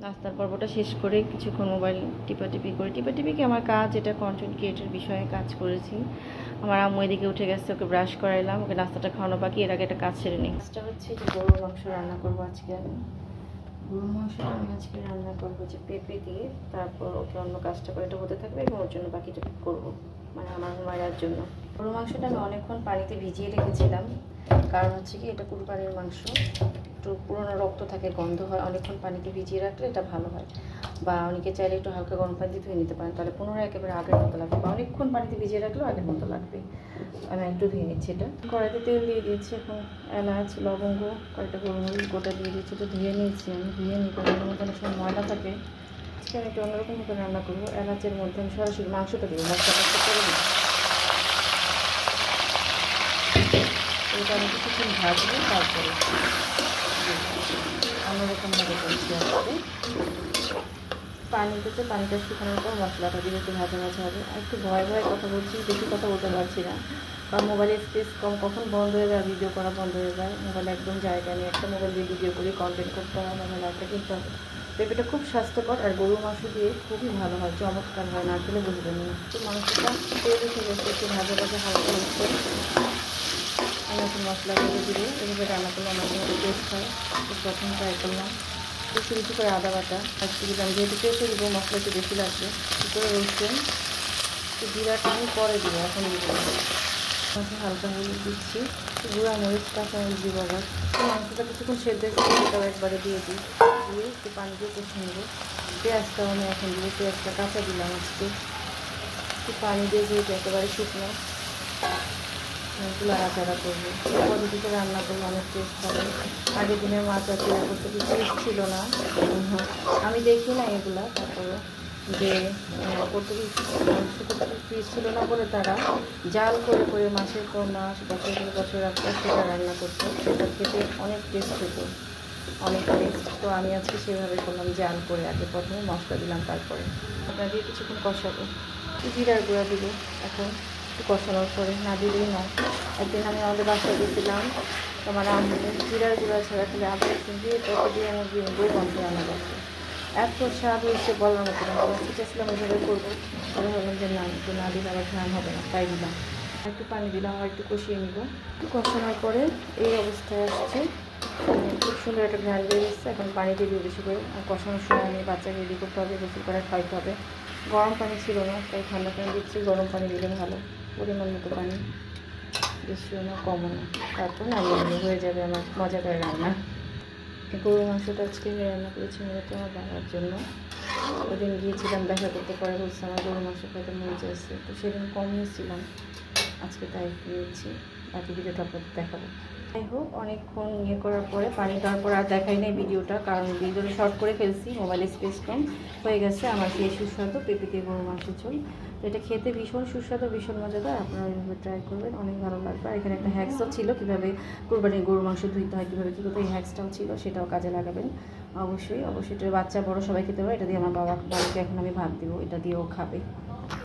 নাস্তার পর্বটা শেষ করে কিছুক্ষণ মোবাইল টিপাটিপি করে কি আমার কাজ, এটা কন্টেন্ট ক্রিয়েটের বিষয়ে কাজ করেছি। আমার আম্মু এদিকে উঠে গেছে, ওকে ব্রাশ করাইলাম, ওকে নাস্তাটা খাওয়ানো বাকি, এর আগে একটা কাজ সেরে নিই। কাজটা হচ্ছে যে গরুর মাংস রান্না করবো আজকে। আমি গরুর মাংসটা আমি আজকে রান্না করবো যে পেঁপে দিয়ে, তারপর ওকে অন্য কাজটা করে এটা হতে থাকবে এবং ওর জন্য বাকিটা করবো, মানে আমার হুমায়রার জন্য। গরুর মাংসটা আমি অনেকক্ষণ পানিতে ভিজিয়ে রেখেছিলাম, কারণ হচ্ছে কি এটা কুরবানির মাংস, একটু পুরোনো রক্ত থাকে, গন্ধ হয়, অনেকক্ষণ পানিতে ভিজিয়ে রাখলে এটা ভালো হয়। বা অনেকে চাইলে একটু হালকা গরম পানি দিয়ে ধুয়ে নিতে পারেন, তাহলে পুনরায় একেবারে আগের মতো লাগবে, বা অনেকক্ষণ পানিতে ভিজিয়ে রাখলেও আগের মতো লাগবে। আমি একটু ধুয়ে নিচ্ছি। এটা কড়াইতে তেল দিয়ে দিয়েছি, এখন এলাচ, লবঙ্গ, কয়েকটা গোলমরিচ গোটা দিয়ে দিয়েছি। এটা ধুয়ে নিয়েছি আমি, ধুয়ে নিই, কারণ এর মধ্যে অনেক সময় ময়লা থাকে। আজকে আমি একটু অন্যরকম করে রান্না করবো। এলাচের মধ্যে আমি সরাসরি মাংসটা দেবো, মশলা করে দিই। এটা আমি কিছুক্ষণ ভাজবো, তারপরে অন্যরকমভাবে করছি আজকে। পানিটা শুকানোর পর মশলাটা দিয়ে একটু ভাজা ভাজা হবে। আর একটু ভয় কথা বলছি, বেশি কথা বলতে পারছি না, কারণ মোবাইলের স্পেস কম, কখন বন্ধ হয়ে যায়, ভিডিও করা বন্ধ হয়ে যায়, মোবাইলে একদম জায়গা নেই। একটা মোবাইল দিয়ে ভিডিও করি, কন্টেন্ট করতে হয়, মোবাইল একটা কিনতে হবে। পেঁপেটা খুব স্বাস্থ্যকর, আর গরুর মাংস দিয়ে খুবই ভালো হয়, চমৎকার হয়, না খেলে বুঝবেন না। তো মাংসটা তেল উঠে গেছে, একটু ভাজা ভাজা হালকা হচ্ছে। আমি এখন মশলাগুলো দিয়ে এভাবে রান্না করলে আমার মধ্যে টেস্ট হয়। প্রথম ট্রাই করলাম বেশি বেশি করে আদা বাটা আজকে দিলাম, যেহেতু পেঁপে দিব, মশলা একটু বেশি লাগবে। একটু করে রসুন, একটু জিরাটা আমি পরে দিব, এখন দিব মাংস। হালকা হলুদ দিচ্ছি, গুঁড়া মরিচ, কাঁচা মরিচ দিব। আবার মাংসটা কিছুক্ষণ সেদ্ধ করে সেটাও একবারে দিয়ে দিই, দিয়ে একটু পানি দিয়ে কষে নেব। পেঁয়াজটাও আমি এখন দিব, পেঁয়াজটা কাঁচা দিলাম আজকে, একটু পানি দিয়ে যেহেতু একেবারে শুকনো, এগুলো আলাদা করবো। এই পদ্ধতিতে রান্না করলে অনেক টেস্ট হবে। আগের দিনের মাছ আছে করতে কি টেস্ট ছিল না, আমি দেখি না এগুলা, তারপরে যে করতে কি ফ্রিজ ছিল না বলে তারা জাল করে করে মাসের পর মাস, বছরের পর বছর রাখতে সেটা রান্না করতো, সেটা খেতে অনেক টেস্ট হতো, অনেক টেস্ট। তো আমি আজকে সেভাবে করলাম, জাল করে আগে প্রথমে মশলা দিলাম, তারপরে আপনার দিয়ে কিছুক্ষণ কষাবো, জিরার গুঁড়া দিব এখন কষানোর পরে, না দিলেই না। একদিন আমি আমাদের বাসায় গেছিলাম, তোমার আম্মু জিরার গুঁড়া ছাড়া খেলে আদা রসুন দিয়ে তত দিয়ে আমার বই বন্ধ রান্না করছে, এত স্বাদ হয়েছে বলার মতো না। আমরা শিখেছিলাম এভাবে করবো, পরে ভাবলাম যে না, একটু না দিলে আবার ঘ্রাণ হবে না, তাই দিলাম। একটু পানি দিলাম, আর একটু কষিয়ে নিব। কষানোর পরে এই অবস্থায় আসছে, খুব সুন্দর একটা ঘ্রাণ বেরিয়ে এসছে। এখন পানি দিয়ে দিয়ে বেশি করে, আর কষানোর সময় আমি বাচ্চাকে রেডি করতে হবে, গোসল করে খাইতে হবে। গরম পানি ছিল না, তাই ঠান্ডা পানি দিচ্ছি। গরম পানি দিলে ভালো, পরিমাণ মতো পানি, বেশিও না কমও না। তারপর নামিয়ে হয়ে যাবে আমার মজাদার রান্না। গরুর মাংসটা আজকে রান্না করেছি মূলত আমার বাবার জন্য। ওদিন গিয়েছিলাম দেখা করতে, পরে বলছে আমার গরুর মাংস খেতে মনে চাইছে, তো সেদিন কম নিয়েছিলাম, আজকে তাই নিয়েছি। বাকি ভিডিওটা আপনাদের দেখাবো। যাই হোক, অনেকক্ষণ ইয়ে করার পরে পানি দেওয়ার পর আর দেখাই নাই ভিডিওটা, কারণ ভিডিওটা শর্ট করে ফেলছি, মোবাইলের স্পেস কম হয়ে গেছে। আমার সেই সুস্বাদু পেঁপে দিয়ে গরুর মাংসের ঝোল, তো এটা খেতে ভীষণ সুস্বাদু, ভীষণ মজাদার। আপনারা ওইভাবে ট্রাই করবেন, অনেক ভালো লাগবে। আর এখানে একটা হ্যাক্সও ছিল, কীভাবে কুরবানির গরুর মাংস ধুইতে হয়, কীভাবে কী করতে, এই হ্যাক্সটাও ছিল, সেটাও কাজে লাগাবেন অবশ্যই। এটা বাচ্চা বড় সবাই খেতে পারে। এটা দিয়ে আমার বাবাকে এখন আমি ভাত দিব, এটা দিয়েও খাবে।